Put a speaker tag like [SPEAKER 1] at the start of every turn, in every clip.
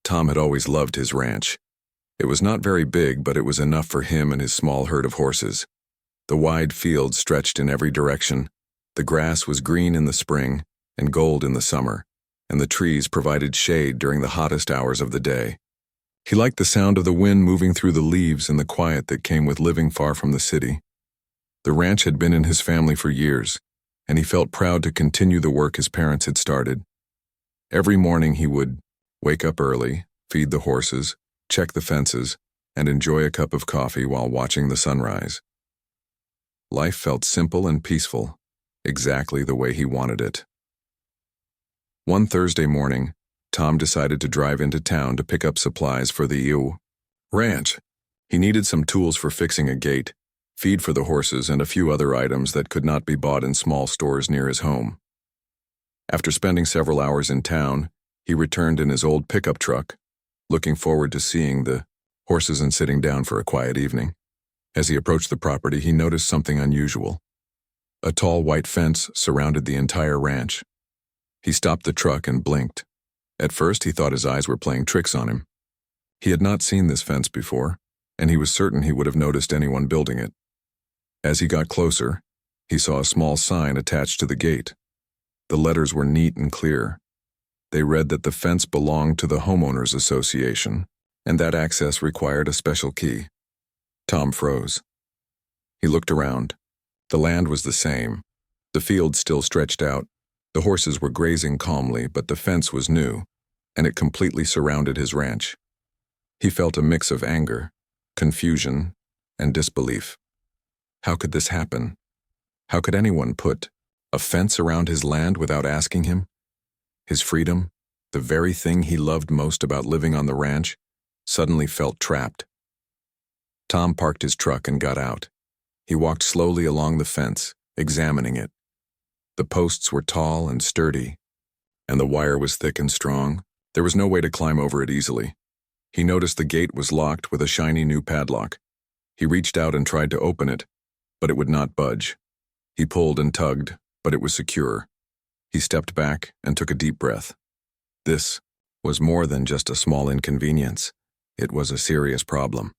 [SPEAKER 1] Tom had always loved his ranch. It was not very big, but it was enough for him and his small herd of horses. The wide fields stretched in every direction. The grass was green in the spring and gold in the summer, and the trees provided shade during the hottest hours of the day. He liked the sound of the wind moving through the leaves and the quiet that came with living far from the city. The ranch had been in his family for years, and he felt proud to continue the work his parents had started. Every morning he would wake up early, feed the horses, check the fences, and enjoy a cup of coffee while watching the sunrise. Life felt simple and peaceful, exactly the way he wanted it. One Thursday morning, Tom decided to drive into town to pick up supplies for the ranch. He needed some tools for fixing a gate, feed for the horses, and a few other items that could not be bought in small stores near his home. After spending several hours in town, he returned in his old pickup truck, looking forward to seeing the horses and sitting down for a quiet evening. As he approached the property, he noticed something unusual. A tall white fence surrounded the entire ranch. He stopped the truck and blinked. At first, he thought his eyes were playing tricks on him. He had not seen this fence before, and he was certain he would have noticed anyone building it. As he got closer, he saw a small sign attached to the gate. The letters were neat and clear. They read that the fence belonged to the Homeowners Association, and that access required a special key. Tom froze. He looked around. The land was the same. The field still stretched out. The horses were grazing calmly, but the fence was new, and it completely surrounded his ranch. He felt a mix of anger, confusion, and disbelief. How could this happen? How could anyone put a fence around his land without asking him? His freedom, the very thing he loved most about living on the ranch, suddenly felt trapped. Tom parked his truck and got out. He walked slowly along the fence, examining it. The posts were tall and sturdy, and the wire was thick and strong. There was no way to climb over it easily. He noticed the gate was locked with a shiny new padlock. He reached out and tried to open it, but it would not budge. He pulled and tugged, but it was secure. He stepped back and took a deep breath. This was more than just a small inconvenience. It was a serious problem.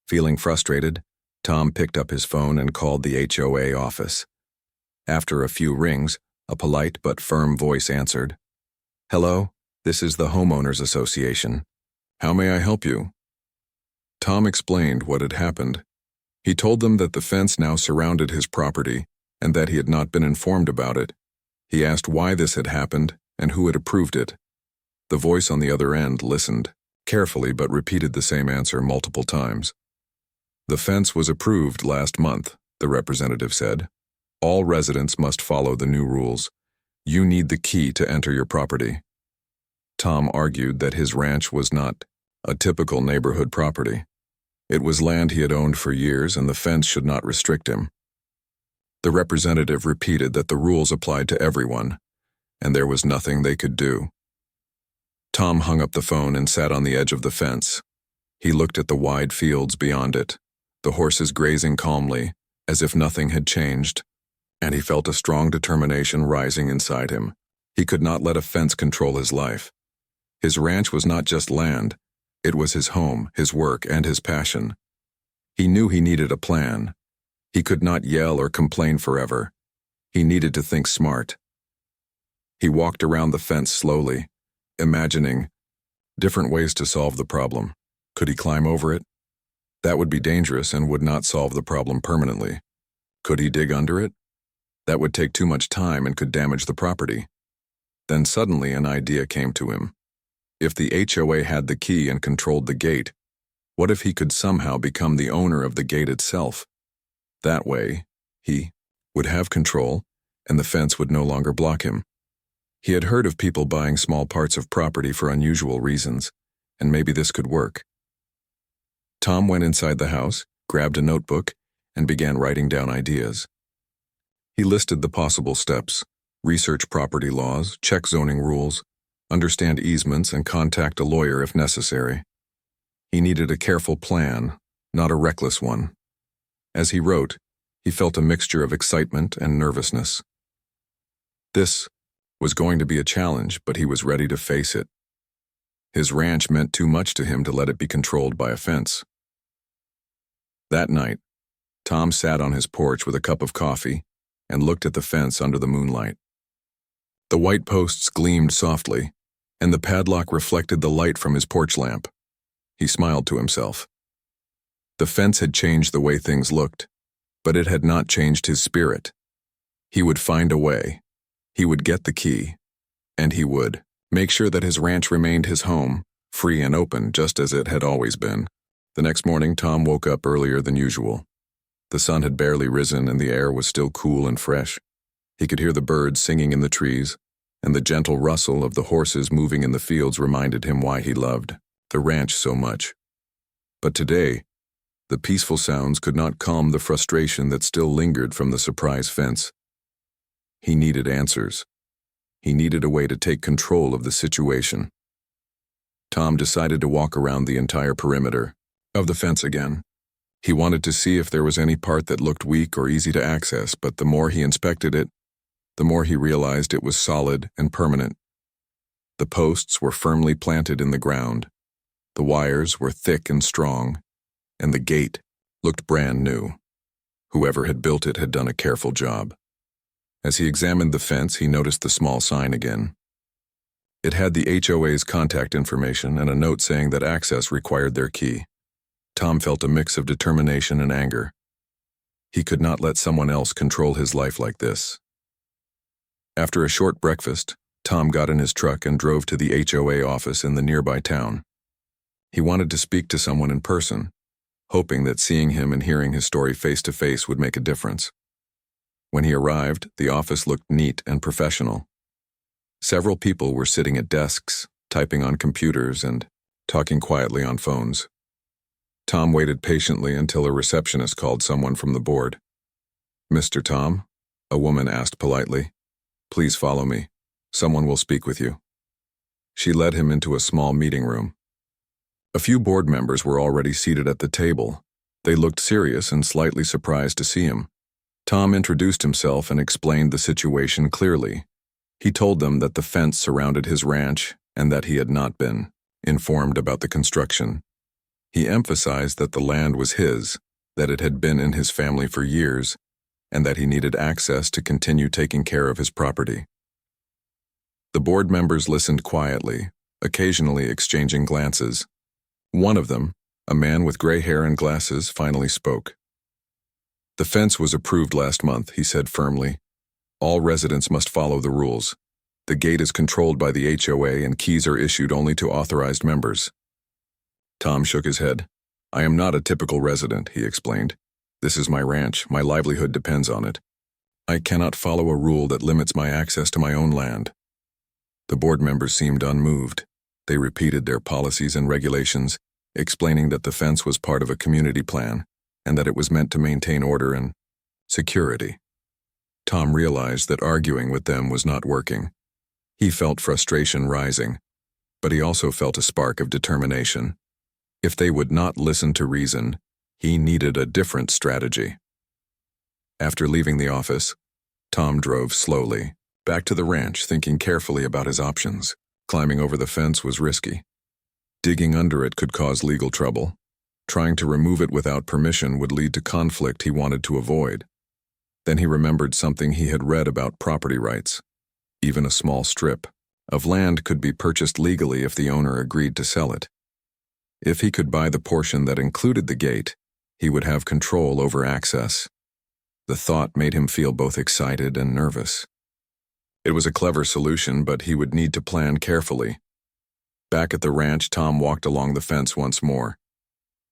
[SPEAKER 1] Feeling frustrated, Tom picked up his phone and called the HOA office. After a few rings, a polite but firm voice answered. "Hello, this is the Homeowners Association. How may I help you?" Tom explained what had happened. He told them that the fence now surrounded his property and that he had not been informed about it. He asked why this had happened and who had approved it. The voice on the other end listened carefully but repeated the same answer multiple times. "The fence was approved last month," the representative said. "All residents must follow the new rules. You need the key to enter your property." Tom argued that his ranch was not a typical neighborhood property. It was land he had owned for years, and the fence should not restrict him. The representative repeated that the rules applied to everyone, and there was nothing they could do. Tom hung up the phone and sat on the edge of the fence. He looked at the wide fields beyond it, the horses grazing calmly, as if nothing had changed, and he felt a strong determination rising inside him. He could not let a fence control his life. His ranch was not just land. It was his home, his work, and his passion. He knew he needed a plan. He could not yell or complain forever. He needed to think smart. He walked around the fence slowly, imagining different ways to solve the problem. Could he climb over it? That would be dangerous and would not solve the problem permanently. Could he dig under it? That would take too much time and could damage the property. Then suddenly an idea came to him. If the HOA had the key and controlled the gate, what if he could somehow become the owner of the gate itself? That way, he would have control, and the fence would no longer block him. He had heard of people buying small parts of property for unusual reasons, and maybe this could work. Tom went inside the house, grabbed a notebook, and began writing down ideas. He listed the possible steps: research property laws, check zoning rules, understand easements, and contact a lawyer if necessary. He needed a careful plan, not a reckless one. As he wrote, he felt a mixture of excitement and nervousness. This was going to be a challenge, but he was ready to face it. His ranch meant too much to him to let it be controlled by a fence. That night, Tom sat on his porch with a cup of coffee and looked at the fence under the moonlight. The white posts gleamed softly, and the padlock reflected the light from his porch lamp. He smiled to himself. The fence had changed the way things looked, but it had not changed his spirit. He would find a way. He would get the key, and he would make sure that his ranch remained his home, free and open, just as it had always been. The next morning, Tom woke up earlier than usual. The sun had barely risen and the air was still cool and fresh. He could hear the birds singing in the trees, and the gentle rustle of the horses moving in the fields reminded him why he loved the ranch so much. But today, the peaceful sounds could not calm the frustration that still lingered from the surprise fence. He needed answers. He needed a way to take control of the situation. Tom decided to walk around the entire perimeter of the fence again. He wanted to see if there was any part that looked weak or easy to access, but the more he inspected it, the more he realized it was solid and permanent. The posts were firmly planted in the ground. The wires were thick and strong, and the gate looked brand new. Whoever had built it had done a careful job. As he examined the fence, he noticed the small sign again. It had the HOA's contact information and a note saying that access required their key. Tom felt a mix of determination and anger. He could not let someone else control his life like this. After a short breakfast, Tom got in his truck and drove to the HOA office in the nearby town. He wanted to speak to someone in person, hoping that seeing him and hearing his story face to face would make a difference. When he arrived, the office looked neat and professional. Several people were sitting at desks, typing on computers and talking quietly on phones. Tom waited patiently until a receptionist called someone from the board. "Mr. Tom?" a woman asked politely. "Please follow me. Someone will speak with you." She led him into a small meeting room. A few board members were already seated at the table. They looked serious and slightly surprised to see him. Tom introduced himself and explained the situation clearly. He told them that the fence surrounded his ranch and that he had not been informed about the construction. He emphasized that the land was his, that it had been in his family for years, and that he needed access to continue taking care of his property. The board members listened quietly, occasionally exchanging glances. One of them, a man with gray hair and glasses, finally spoke. "The fence was approved last month," he said firmly. "All residents must follow the rules. The gate is controlled by the HOA and keys are issued only to authorized members." Tom shook his head. "I am not a typical resident," he explained. "This is my ranch. My livelihood depends on it. I cannot follow a rule that limits my access to my own land." The board members seemed unmoved. They repeated their policies and regulations, explaining that the fence was part of a community plan and that it was meant to maintain order and security. Tom realized that arguing with them was not working. He felt frustration rising, but he also felt a spark of determination. If they would not listen to reason, he needed a different strategy. After leaving the office, Tom drove slowly back to the ranch, thinking carefully about his options. Climbing over the fence was risky. Digging under it could cause legal trouble. Trying to remove it without permission would lead to conflict he wanted to avoid. Then he remembered something he had read about property rights. Even a small strip of land could be purchased legally if the owner agreed to sell it. If he could buy the portion that included the gate, he would have control over access. The thought made him feel both excited and nervous. It was a clever solution, but he would need to plan carefully. Back at the ranch, Tom walked along the fence once more.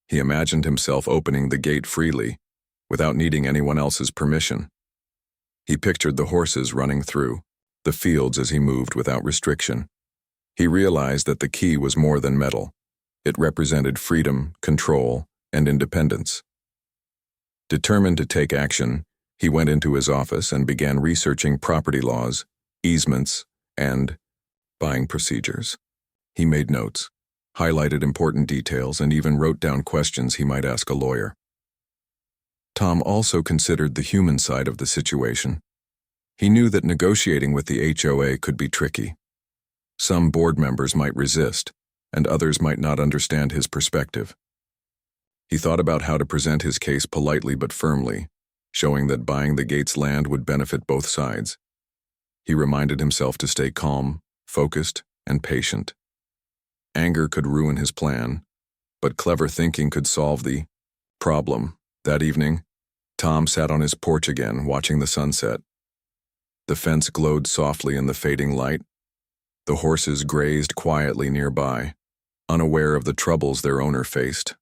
[SPEAKER 1] He imagined himself opening the gate freely, without needing anyone else's permission. He pictured the horses running through the fields as he moved without restriction. He realized that the key was more than metal. It represented freedom, control, and independence. Determined to take action, he went into his office and began researching property laws, easements, and buying procedures. He made notes, highlighted important details, and even wrote down questions he might ask a lawyer. Tom also considered the human side of the situation. He knew that negotiating with the HOA could be tricky. Some board members might resist, and others might not understand his perspective. He thought about how to present his case politely but firmly, showing that buying the gate's land would benefit both sides. He reminded himself to stay calm, focused, and patient. Anger could ruin his plan, but clever thinking could solve the problem. That evening, Tom sat on his porch again, watching the sunset. The fence glowed softly in the fading light. The horses grazed quietly nearby, unaware of the troubles their owner faced.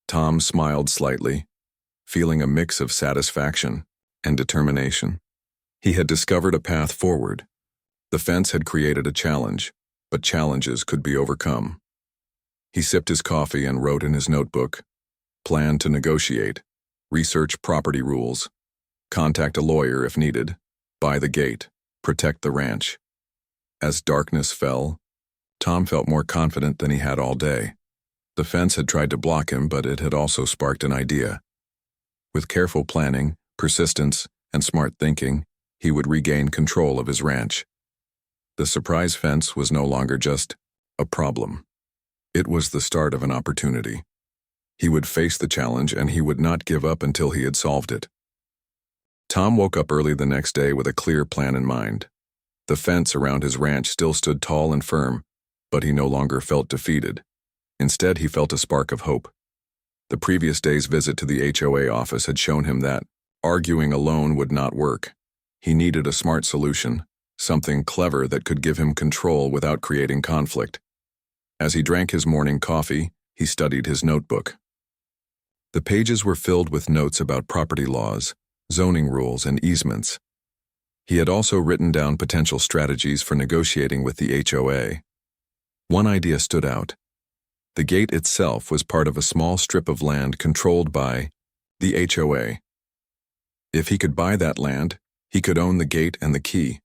[SPEAKER 1] Tom smiled slightly, feeling a mix of satisfaction and determination. He had discovered a path forward. The fence had created a challenge, but challenges could be overcome. He sipped his coffee and wrote in his notebook, plan to negotiate, research property rules, contact a lawyer if needed, buy the gate, protect the ranch. As darkness fell, Tom felt more confident than he had all day. The fence had tried to block him, but it had also sparked an idea. With careful planning, persistence, and smart thinking, he would regain control of his ranch. The surprise fence was no longer just a problem. It was the start of an opportunity. He would face the challenge, and he would not give up until he had solved it. Tom woke up early the next day with a clear plan in mind. The fence around his ranch still stood tall and firm, but he no longer felt defeated. Instead, he felt a spark of hope. The previous day's visit to the HOA office had shown him that arguing alone would not work. He needed a smart solution, something clever that could give him control without creating conflict. As he drank his morning coffee, he studied his notebook. The pages were filled with notes about property laws, zoning rules, and easements. He had also written down potential strategies for negotiating with the HOA. One idea stood out. The gate itself was part of a small strip of land controlled by the HOA. If he could buy that land, he could own the gate and the key.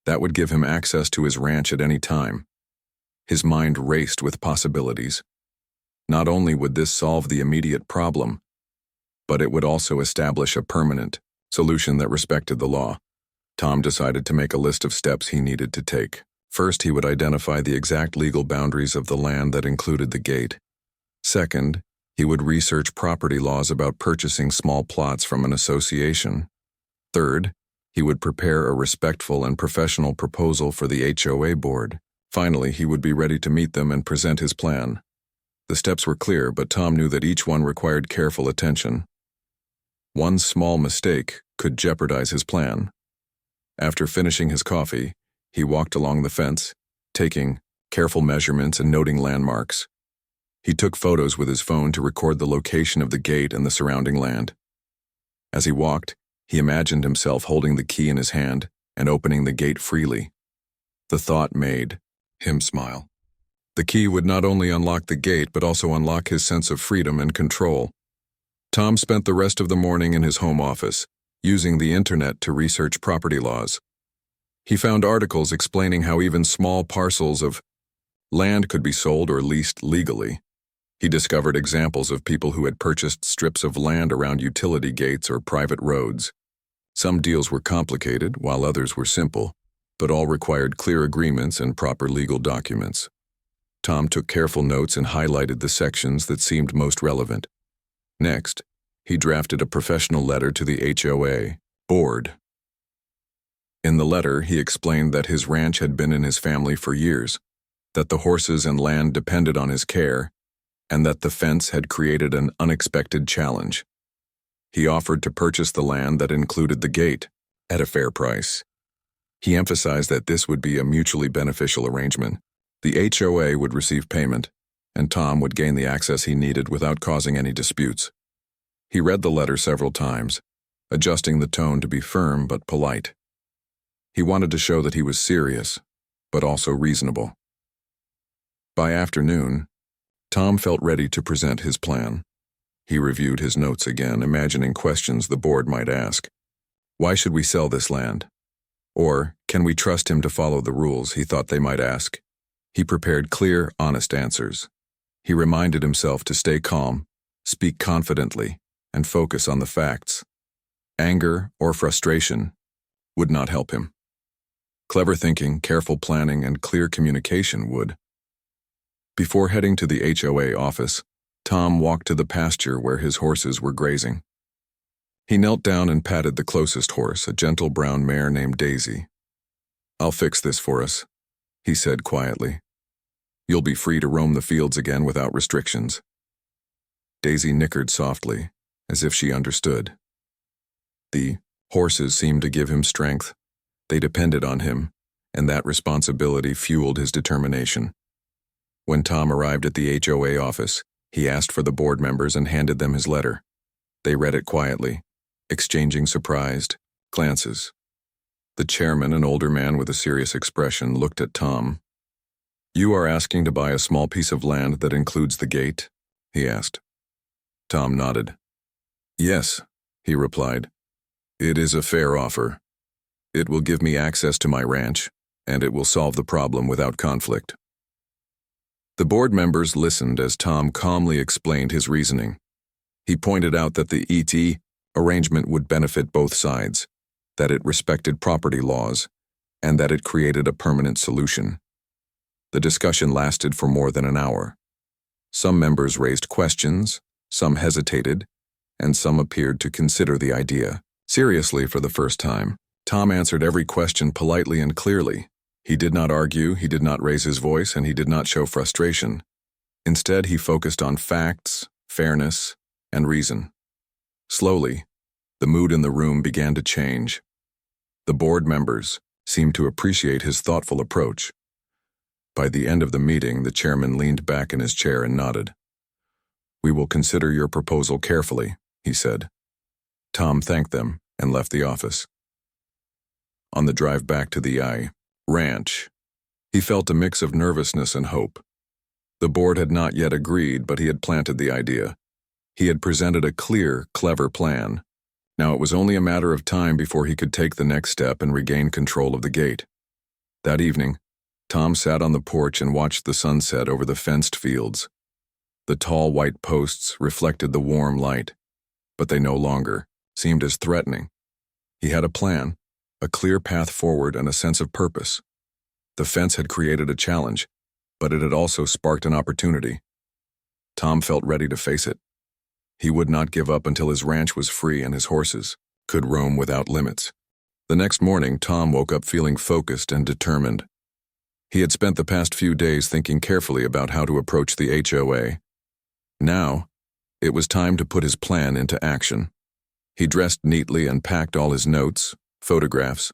[SPEAKER 1] That would give him access to his ranch at any time. His mind raced with possibilities. Not only would this solve the immediate problem, but it would also establish a permanent solution that respected the law. Tom decided to make a list of steps he needed to take. First, he would identify the exact legal boundaries of the land that included the gate. Second, he would research property laws about purchasing small plots from an association. Third, he would prepare a respectful and professional proposal for the HOA board. Finally, he would be ready to meet them and present his plan. The steps were clear, but Tom knew that each one required careful attention. One small mistake could jeopardize his plan. After finishing his coffee, he walked along the fence, taking careful measurements and noting landmarks. He took photos with his phone to record the location of the gate and the surrounding land. As he walked, he imagined himself holding the key in his hand and opening the gate freely. The thought made him smile. The key would not only unlock the gate, but also unlock his sense of freedom and control. Tom spent the rest of the morning in his home office, using the internet to research property laws. He found articles explaining how even small parcels of land could be sold or leased legally. He discovered examples of people who had purchased strips of land around utility gates or private roads. Some deals were complicated, while others were simple, but all required clear agreements and proper legal documents. Tom took careful notes and highlighted the sections that seemed most relevant. Next, he drafted a professional letter to the HOA board. In the letter, he explained that his ranch had been in his family for years, that the horses and land depended on his care, and that the fence had created an unexpected challenge. He offered to purchase the land that included the gate at a fair price. He emphasized that this would be a mutually beneficial arrangement. The HOA would receive payment, and Tom would gain the access he needed without causing any disputes. He read the letter several times, adjusting the tone to be firm but polite. He wanted to show that he was serious, but also reasonable. By afternoon, Tom felt ready to present his plan. He reviewed his notes again, imagining questions the board might ask. Why should we sell this land? Or, can we trust him to follow the rules, he thought they might ask. He prepared clear, honest answers. He reminded himself to stay calm, speak confidently, and focus on the facts. Anger or frustration would not help him. Clever thinking, careful planning, and clear communication would. Before heading to the HOA office, Tom walked to the pasture where his horses were grazing. He knelt down and patted the closest horse, a gentle brown mare named Daisy. "I'll fix this for us," he said quietly. "You'll be free to roam the fields again without restrictions." Daisy nickered softly, as if she understood. The horses seemed to give him strength. They depended on him, and that responsibility fueled his determination. When Tom arrived at the HOA office, he asked for the board members and handed them his letter. They read it quietly, exchanging surprised glances. The chairman, an older man with a serious expression, looked at Tom. "You are asking to buy a small piece of land that includes the gate?" he asked. Tom nodded. "Yes," he replied. "It is a fair offer. It will give me access to my ranch, and it will solve the problem without conflict." The board members listened as Tom calmly explained his reasoning. He pointed out that the ET arrangement would benefit both sides, that it respected property laws, and that it created a permanent solution. The discussion lasted for more than an hour. Some members raised questions, some hesitated, and some appeared to consider the idea seriously for the first time. Tom answered every question politely and clearly. He did not argue, he did not raise his voice, and he did not show frustration. Instead, he focused on facts, fairness, and reason. Slowly, the mood in the room began to change. The board members seemed to appreciate his thoughtful approach. By the end of the meeting, the chairman leaned back in his chair and nodded. "We will consider your proposal carefully," he said. Tom thanked them and left the office. On the drive back to the ranch, he felt a mix of nervousness and hope. The board had not yet agreed, but he had planted the idea. He had presented a clear, clever plan. Now it was only a matter of time before he could take the next step and regain control of the gate. That evening, Tom sat on the porch and watched the sunset over the fenced fields. The tall white posts reflected the warm light, but they no longer seemed as threatening. He had a plan, a clear path forward, and a sense of purpose. The fence had created a challenge, but it had also sparked an opportunity. Tom felt ready to face it. He would not give up until his ranch was free and his horses could roam without limits. The next morning, Tom woke up feeling focused and determined. He had spent the past few days thinking carefully about how to approach the HOA. Now, it was time to put his plan into action. He dressed neatly and packed all his notes, photographs,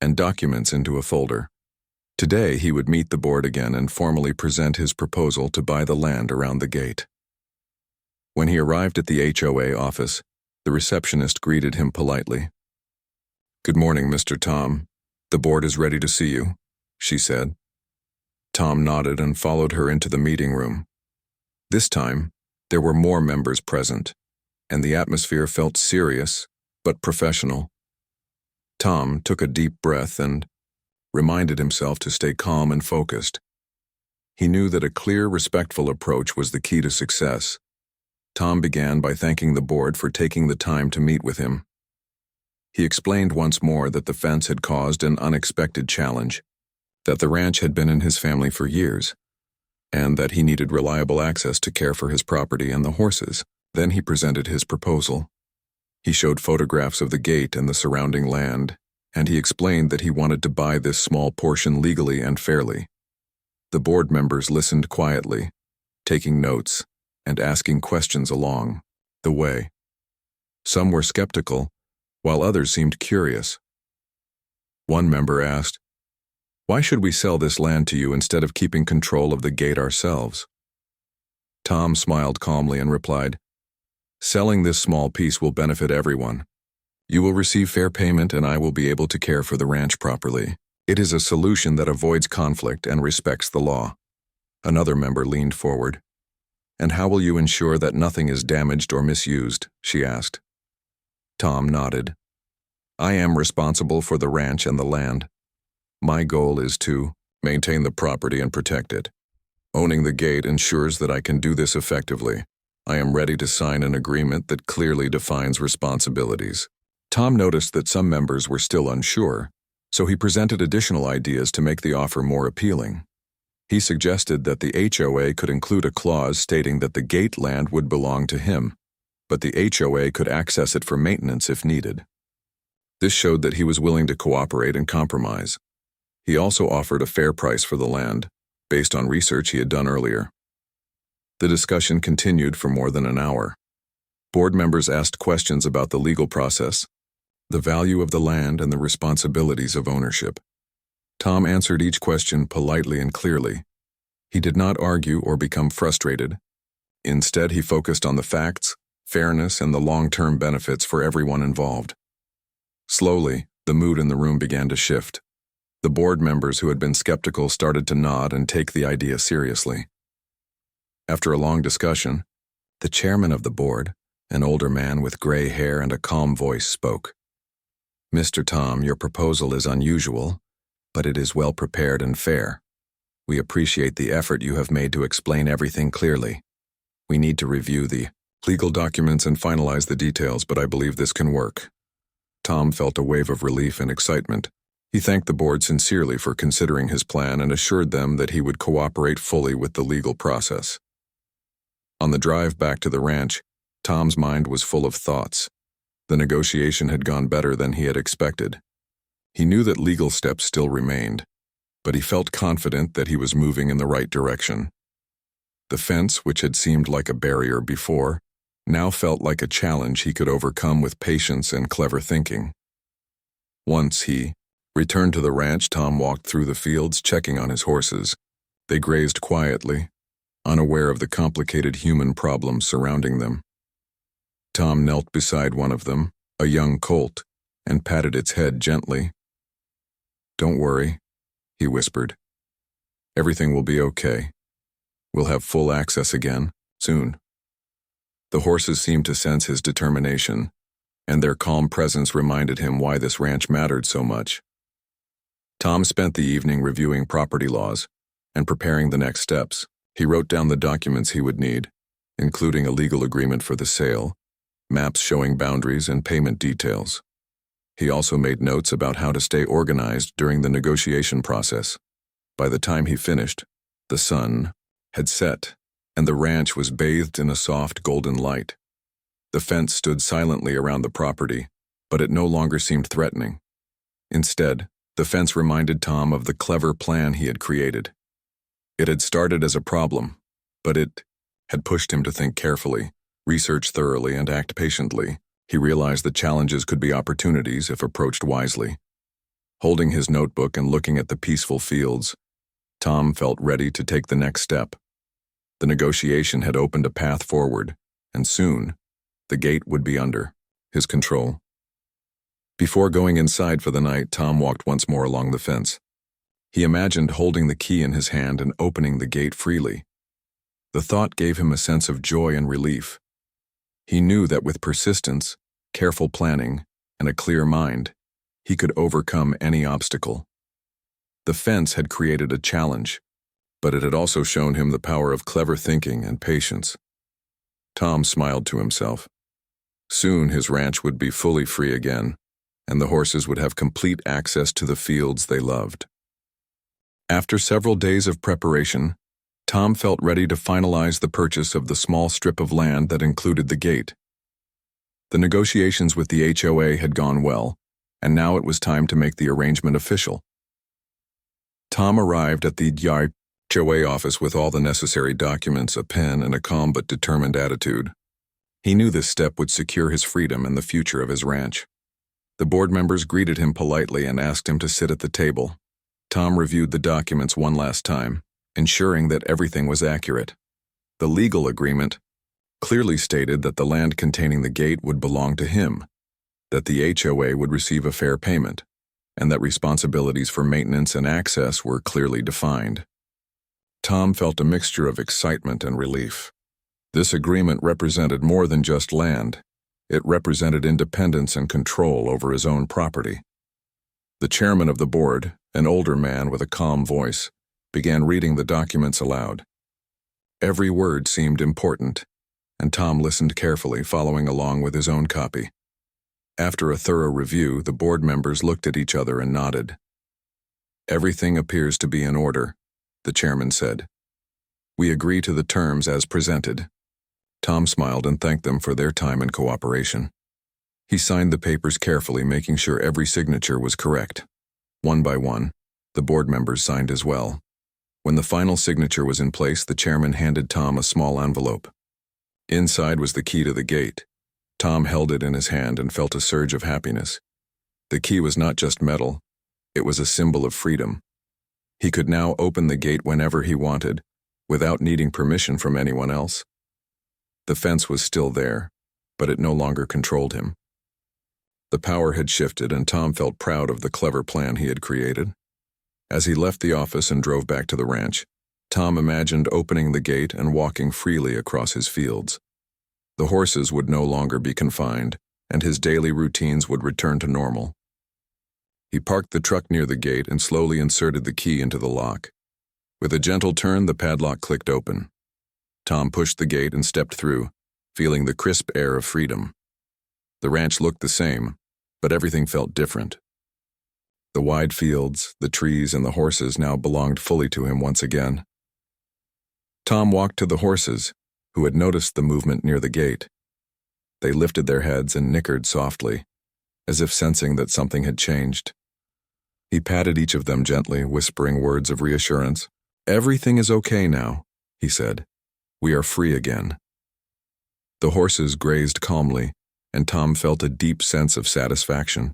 [SPEAKER 1] and documents into a folder. Today, he would meet the board again and formally present his proposal to buy the land around the gate. When he arrived at the HOA office, the receptionist greeted him politely. "Good morning, Mr. Tom. The board is ready to see you," she said. Tom nodded and followed her into the meeting room. This time, there were more members present, and the atmosphere felt serious but professional. Tom took a deep breath and reminded himself to stay calm and focused. He knew that a clear, respectful approach was the key to success. Tom began by thanking the board for taking the time to meet with him. He explained once more that the fence had caused an unexpected challenge, that the ranch had been in his family for years, and that he needed reliable access to care for his property and the horses. Then he presented his proposal. He showed photographs of the gate and the surrounding land, and he explained that he wanted to buy this small portion legally and fairly. The board members listened quietly, taking notes and asking questions along the way. Some were skeptical, while others seemed curious. One member asked, "Why should we sell this land to you instead of keeping control of the gate ourselves?" Tom smiled calmly and replied, "Selling this small piece will benefit everyone. You will receive fair payment and I will be able to care for the ranch properly. It is a solution that avoids conflict and respects the law." Another member leaned forward. "And how will you ensure that nothing is damaged or misused?" she asked. Tom nodded. "I am responsible for the ranch and the land. My goal is to maintain the property and protect it. Owning the gate ensures that I can do this effectively. I am ready to sign an agreement that clearly defines responsibilities." Tom noticed that some members were still unsure, so he presented additional ideas to make the offer more appealing. He suggested that the HOA could include a clause stating that the gate land would belong to him, but the HOA could access it for maintenance if needed. This showed that he was willing to cooperate and compromise. He also offered a fair price for the land, based on research he had done earlier. The discussion continued for more than an hour. Board members asked questions about the legal process, the value of the land, and the responsibilities of ownership. Tom answered each question politely and clearly. He did not argue or become frustrated. Instead, he focused on the facts, fairness, and the long-term benefits for everyone involved. Slowly, the mood in the room began to shift. The board members who had been skeptical started to nod and take the idea seriously. After a long discussion, the chairman of the board, an older man with gray hair and a calm voice, spoke. "Mr. Tom, your proposal is unusual, but it is well prepared and fair. We appreciate the effort you have made to explain everything clearly. We need to review the legal documents and finalize the details, but I believe this can work." Tom felt a wave of relief and excitement. He thanked the board sincerely for considering his plan and assured them that he would cooperate fully with the legal process. On the drive back to the ranch, Tom's mind was full of thoughts. The negotiation had gone better than he had expected. He knew that legal steps still remained, but he felt confident that he was moving in the right direction. The fence, which had seemed like a barrier before, now felt like a challenge he could overcome with patience and clever thinking. Once he returned to the ranch, Tom walked through the fields, checking on his horses. They grazed quietly, unaware of the complicated human problems surrounding them. Tom knelt beside one of them, a young colt, and patted its head gently. "Don't worry," he whispered. "Everything will be okay. We'll have full access again, soon." The horses seemed to sense his determination, and their calm presence reminded him why this ranch mattered so much. Tom spent the evening reviewing property laws and preparing the next steps. He wrote down the documents he would need, including a legal agreement for the sale, maps showing boundaries, and payment details. He also made notes about how to stay organized during the negotiation process. By the time he finished, the sun had set, and the ranch was bathed in a soft golden light. The fence stood silently around the property, but it no longer seemed threatening. Instead, the fence reminded Tom of the clever plan he had created. It had started as a problem, but it had pushed him to think carefully, research thoroughly, and act patiently. He realized that challenges could be opportunities if approached wisely. Holding his notebook and looking at the peaceful fields, Tom felt ready to take the next step. The negotiation had opened a path forward, and soon, the gate would be under his control. Before going inside for the night, Tom walked once more along the fence. He imagined holding the key in his hand and opening the gate freely. The thought gave him a sense of joy and relief. He knew that with persistence, careful planning, and a clear mind, he could overcome any obstacle. The fence had created a challenge, but it had also shown him the power of clever thinking and patience. Tom smiled to himself. Soon his ranch would be fully free again, and the horses would have complete access to the fields they loved. After several days of preparation, Tom felt ready to finalize the purchase of the small strip of land that included the gate. The negotiations with the HOA had gone well, and now it was time to make the arrangement official. Tom arrived at the HOA office with all the necessary documents, a pen, and a calm but determined attitude. He knew this step would secure his freedom and the future of his ranch. The board members greeted him politely and asked him to sit at the table. Tom reviewed the documents one last time, ensuring that everything was accurate. The legal agreement clearly stated that the land containing the gate would belong to him, that the HOA would receive a fair payment, and that responsibilities for maintenance and access were clearly defined. Tom felt a mixture of excitement and relief. This agreement represented more than just land. It represented independence and control over his own property. The chairman of the board, an older man with a calm voice, began reading the documents aloud. Every word seemed important, and Tom listened carefully, following along with his own copy. After a thorough review, the board members looked at each other and nodded. "Everything appears to be in order," the chairman said. "We agree to the terms as presented." Tom smiled and thanked them for their time and cooperation. He signed the papers carefully, making sure every signature was correct. One by one, the board members signed as well. When the final signature was in place, the chairman handed Tom a small envelope. Inside was the key to the gate. Tom held it in his hand and felt a surge of happiness. The key was not just metal, it was a symbol of freedom. He could now open the gate whenever he wanted, without needing permission from anyone else. The fence was still there, but it no longer controlled him. The power had shifted, and Tom felt proud of the clever plan he had created. As he left the office and drove back to the ranch, Tom imagined opening the gate and walking freely across his fields. The horses would no longer be confined, and his daily routines would return to normal. He parked the truck near the gate and slowly inserted the key into the lock. With a gentle turn, the padlock clicked open. Tom pushed the gate and stepped through, feeling the crisp air of freedom. The ranch looked the same, but everything felt different. The wide fields, the trees, and the horses now belonged fully to him once again. Tom walked to the horses, who had noticed the movement near the gate. They lifted their heads and nickered softly, as if sensing that something had changed. He patted each of them gently, whispering words of reassurance. "Everything is okay now," he said. "We are free again." The horses grazed calmly, and Tom felt a deep sense of satisfaction.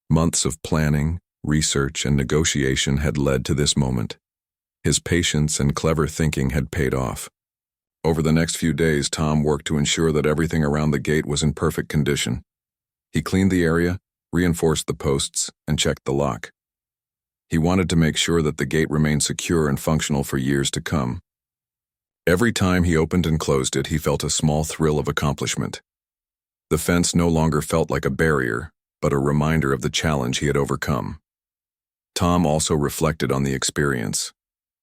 [SPEAKER 1] Months of planning, research, and negotiation had led to this moment. His patience and clever thinking had paid off. Over the next few days, Tom worked to ensure that everything around the gate was in perfect condition. He cleaned the area, reinforced the posts, and checked the lock. He wanted to make sure that the gate remained secure and functional for years to come. Every time he opened and closed it, he felt a small thrill of accomplishment. The fence no longer felt like a barrier, but a reminder of the challenge he had overcome. Tom also reflected on the experience.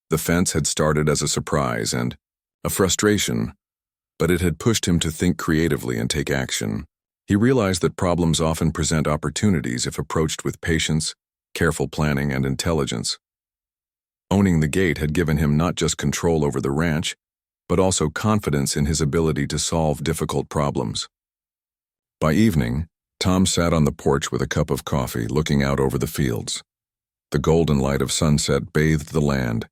[SPEAKER 1] The fence had started as a surprise and a frustration, but it had pushed him to think creatively and take action. He realized that problems often present opportunities if approached with patience, careful planning, and intelligence. Owning the gate had given him not just control over the ranch, but also confidence in his ability to solve difficult problems. By evening, Tom sat on the porch with a cup of coffee, looking out over the fields. The golden light of sunset bathed the land,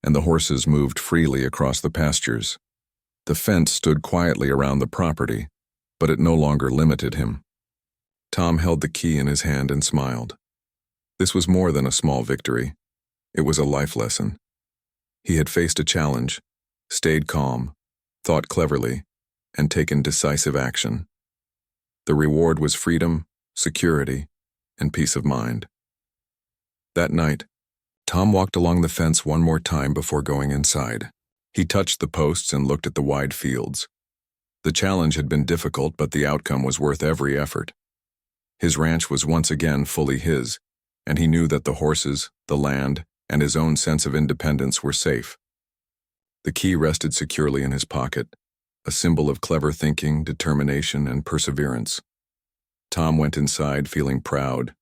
[SPEAKER 1] and the horses moved freely across the pastures. The fence stood quietly around the property, but it no longer limited him. Tom held the key in his hand and smiled. This was more than a small victory. It was a life lesson. He had faced a challenge, stayed calm, thought cleverly, and taken decisive action. The reward was freedom, security, and peace of mind. That night, Tom walked along the fence one more time before going inside. He touched the posts and looked at the wide fields. The challenge had been difficult, but the outcome was worth every effort. His ranch was once again fully his, and he knew that the horses, the land, and his own sense of independence were safe. The key rested securely in his pocket, a symbol of clever thinking, determination, and perseverance. Tom went inside feeling proud,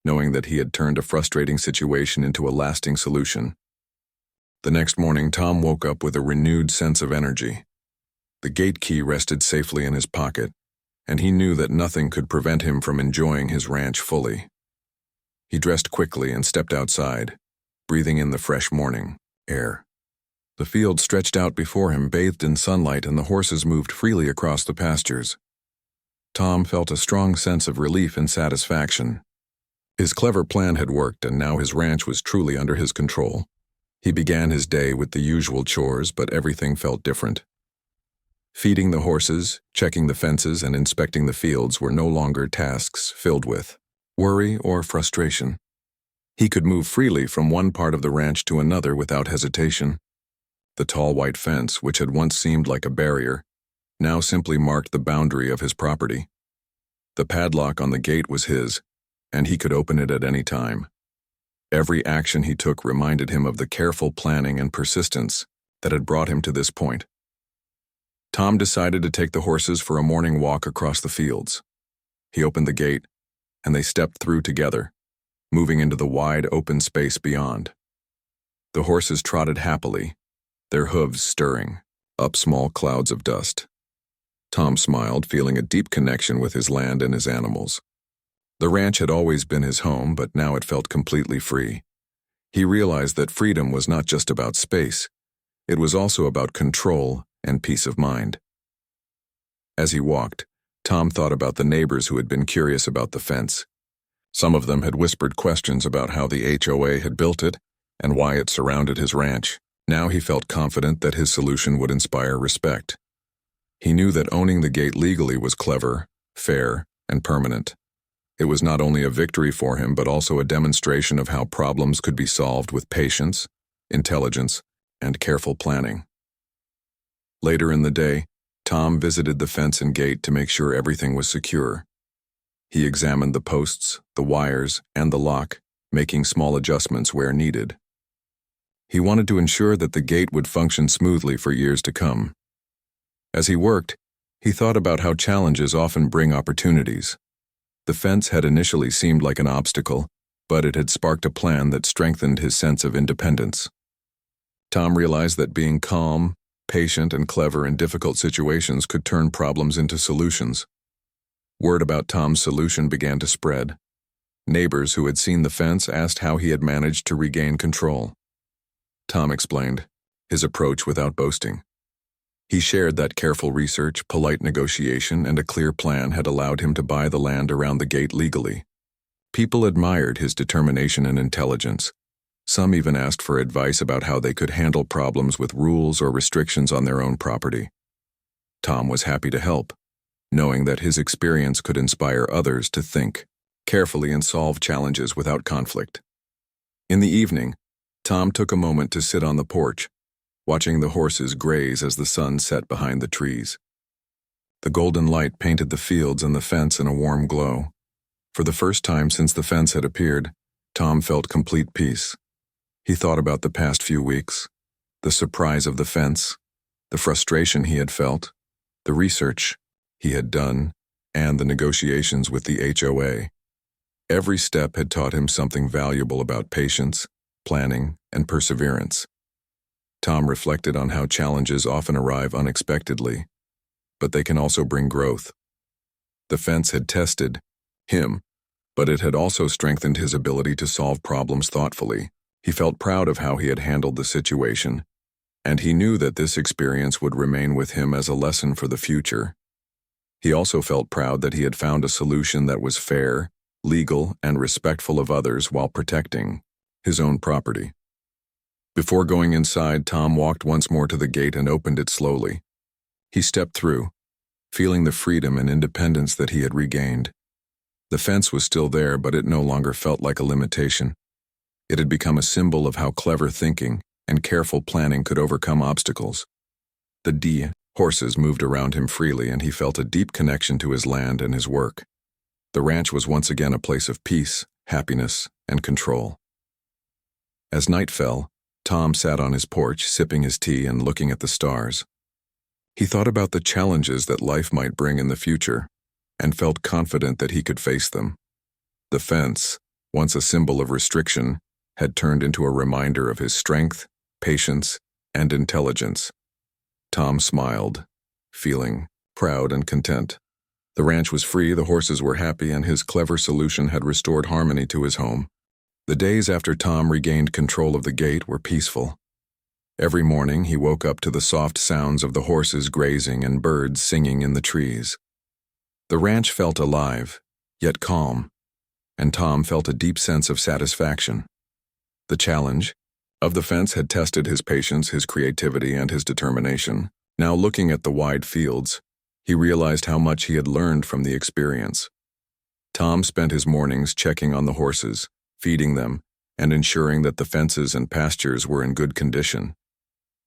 [SPEAKER 1] knowing that he had turned a frustrating situation into a lasting solution. The next morning, Tom woke up with a renewed sense of energy. The gate key rested safely in his pocket, and he knew that nothing could prevent him from enjoying his ranch fully. He dressed quickly and stepped outside, breathing in the fresh morning air. The field stretched out before him, bathed in sunlight, and the horses moved freely across the pastures. Tom felt a strong sense of relief and satisfaction. His clever plan had worked, and now his ranch was truly under his control. He began his day with the usual chores, but everything felt different. Feeding the horses, checking the fences, and inspecting the fields were no longer tasks filled with worry or frustration. He could move freely from one part of the ranch to another without hesitation. The tall white fence, which had once seemed like a barrier, now simply marked the boundary of his property. The padlock on the gate was his, and he could open it at any time. Every action he took reminded him of the careful planning and persistence that had brought him to this point. Tom decided to take the horses for a morning walk across the fields. He opened the gate, and they stepped through together, moving into the wide open space beyond. The horses trotted happily, their hooves stirring up small clouds of dust. Tom smiled, feeling a deep connection with his land and his animals. The ranch had always been his home, but now it felt completely free. He realized that freedom was not just about space, it was also about control and peace of mind. As he walked, Tom thought about the neighbors who had been curious about the fence. Some of them had whispered questions about how the HOA had built it and why it surrounded his ranch. Now he felt confident that his solution would inspire respect. He knew that owning the gate legally was clever, fair, and permanent. It was not only a victory for him, but also a demonstration of how problems could be solved with patience, intelligence, and careful planning. Later in the day, Tom visited the fence and gate to make sure everything was secure. He examined the posts, the wires, and the lock, making small adjustments where needed. He wanted to ensure that the gate would function smoothly for years to come. As he worked, he thought about how challenges often bring opportunities. The fence had initially seemed like an obstacle, but it had sparked a plan that strengthened his sense of independence. Tom realized that being calm, patient, and clever in difficult situations could turn problems into solutions. Word about Tom's solution began to spread. Neighbors who had seen the fence asked how he had managed to regain control. Tom explained his approach without boasting. He shared that careful research, polite negotiation, and a clear plan had allowed him to buy the land around the gate legally. People admired his determination and intelligence. Some even asked for advice about how they could handle problems with rules or restrictions on their own property. Tom was happy to help, knowing that his experience could inspire others to think carefully and solve challenges without conflict. In the evening, Tom took a moment to sit on the porch, watching the horses graze as the sun set behind the trees. The golden light painted the fields and the fence in a warm glow. For the first time since the fence had appeared, Tom felt complete peace. He thought about the past few weeks, the surprise of the fence, the frustration he had felt, the research he had done, and the negotiations with the HOA. Every step had taught him something valuable about patience, planning, and perseverance. Tom reflected on how challenges often arrive unexpectedly, but they can also bring growth. The fence had tested him, but it had also strengthened his ability to solve problems thoughtfully. He felt proud of how he had handled the situation, and he knew that this experience would remain with him as a lesson for the future. He also felt proud that he had found a solution that was fair, legal, and respectful of others while protecting his own property. Before going inside, Tom walked once more to the gate and opened it slowly. He stepped through, feeling the freedom and independence that he had regained. The fence was still there, but it no longer felt like a limitation. It had become a symbol of how clever thinking and careful planning could overcome obstacles. The horses moved around him freely, and he felt a deep connection to his land and his work. The ranch was once again a place of peace, happiness, and control. As night fell, Tom sat on his porch, sipping his tea and looking at the stars. He thought about the challenges that life might bring in the future, and felt confident that he could face them. The fence, once a symbol of restriction, had turned into a reminder of his strength, patience, and intelligence. Tom smiled, feeling proud and content. The ranch was free, the horses were happy, and his clever solution had restored harmony to his home. The days after Tom regained control of the gate were peaceful. Every morning he woke up to the soft sounds of the horses grazing and birds singing in the trees. The ranch felt alive, yet calm, and Tom felt a deep sense of satisfaction. The challenge of the fence had tested his patience, his creativity, and his determination. Now, looking at the wide fields, he realized how much he had learned from the experience. Tom spent his mornings checking on the horses, feeding them, and ensuring that the fences and pastures were in good condition.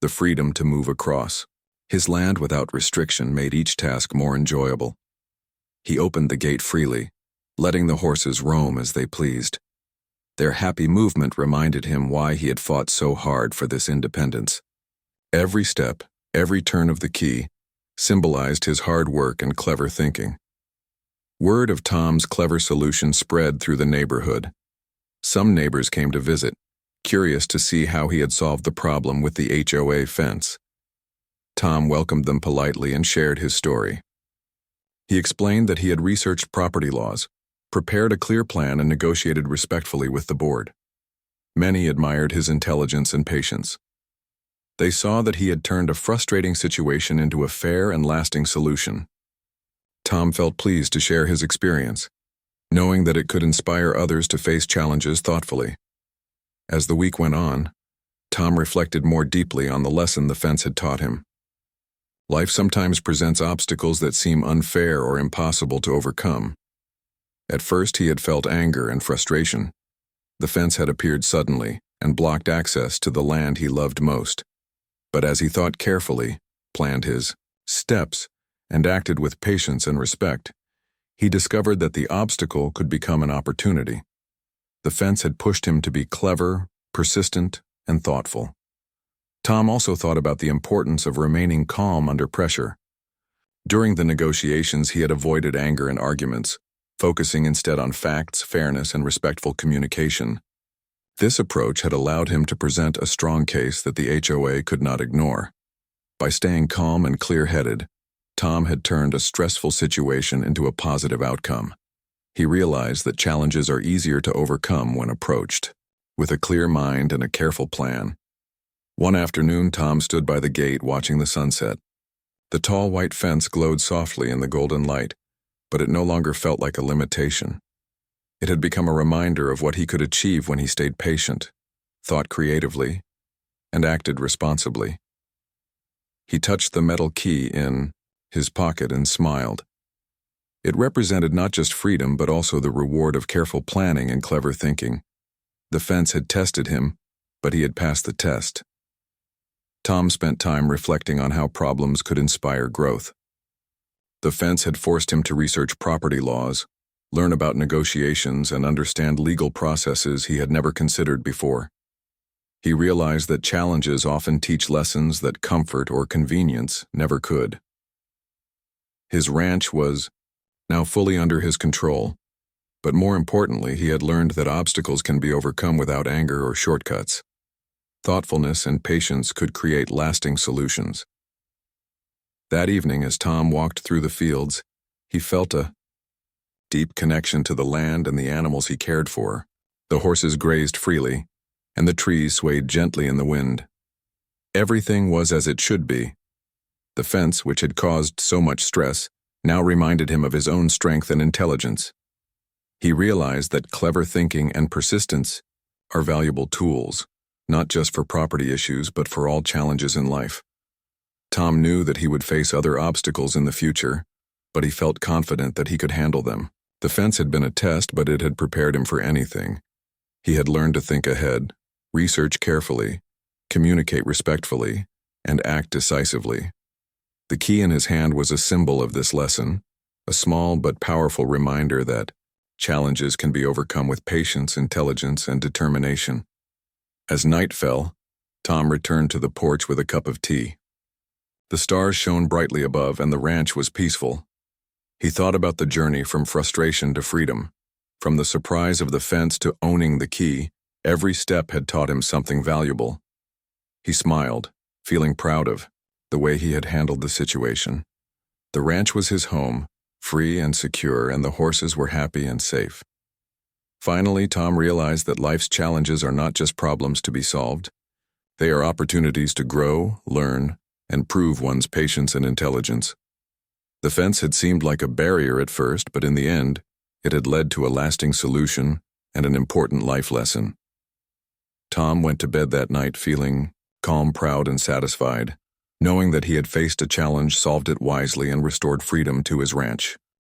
[SPEAKER 1] The freedom to move across his land without restriction made each task more enjoyable. He opened the gate freely, letting the horses roam as they pleased. Their happy movement reminded him why he had fought so hard for this independence. Every step, every turn of the key, symbolized his hard work and clever thinking. Word of Tom's clever solution spread through the neighborhood. Some neighbors came to visit, curious to see how he had solved the problem with the HOA fence. Tom welcomed them politely and shared his story. He explained that he had researched property laws, prepared a clear plan, and negotiated respectfully with the board. Many admired his intelligence and patience. They saw that he had turned a frustrating situation into a fair and lasting solution. Tom felt pleased to share his experience, knowing that it could inspire others to face challenges thoughtfully. As the week went on, Tom reflected more deeply on the lesson the fence had taught him. Life sometimes presents obstacles that seem unfair or impossible to overcome. At first, he had felt anger and frustration. The fence had appeared suddenly and blocked access to the land he loved most. But as he thought carefully, planned his steps, and acted with patience and respect, he discovered that the obstacle could become an opportunity. The fence had pushed him to be clever, persistent, and thoughtful. Tom also thought about the importance of remaining calm under pressure. During the negotiations, he had avoided anger and arguments, focusing instead on facts, fairness, and respectful communication. This approach had allowed him to present a strong case that the HOA could not ignore. By staying calm and clear-headed, Tom had turned a stressful situation into a positive outcome. He realized that challenges are easier to overcome when approached with a clear mind and a careful plan. One afternoon, Tom stood by the gate watching the sunset. The tall white fence glowed softly in the golden light, but it no longer felt like a limitation. It had become a reminder of what he could achieve when he stayed patient, thought creatively, and acted responsibly. He touched the metal key in his pocket and smiled. It represented not just freedom but also the reward of careful planning and clever thinking. The fence had tested him, but he had passed the test. Tom spent time reflecting on how problems could inspire growth. The fence had forced him to research property laws, learn about negotiations, and understand legal processes he had never considered before. He realized that challenges often teach lessons that comfort or convenience never could. His ranch was now fully under his control, but more importantly, he had learned that obstacles can be overcome without anger or shortcuts. Thoughtfulness and patience could create lasting solutions. That evening, as Tom walked through the fields, he felt a deep connection to the land and the animals he cared for. The horses grazed freely, and the trees swayed gently in the wind. Everything was as it should be. The fence, which had caused so much stress, now reminded him of his own strength and intelligence. He realized that clever thinking and persistence are valuable tools, not just for property issues but for all challenges in life. Tom knew that he would face other obstacles in the future, but he felt confident that he could handle them. The fence had been a test, but it had prepared him for anything. He had learned to think ahead, research carefully, communicate respectfully, and act decisively. The key in his hand was a symbol of this lesson, a small but powerful reminder that challenges can be overcome with patience, intelligence, and determination. As night fell, Tom returned to the porch with a cup of tea. The stars shone brightly above, and the ranch was peaceful. He thought about the journey from frustration to freedom. From the surprise of the fence to owning the key, every step had taught him something valuable. He smiled, feeling proud of the way he had handled the situation. The ranch was his home, free and secure, and the horses were happy and safe. Finally, Tom realized that life's challenges are not just problems to be solved. They are opportunities to grow, learn, and prove one's patience and intelligence. The fence had seemed like a barrier at first, but in the end, it had led to a lasting solution and an important life lesson. Tom went to bed that night feeling calm, proud, and satisfied, knowing that he had faced a challenge, solved it wisely, and restored freedom to his ranch.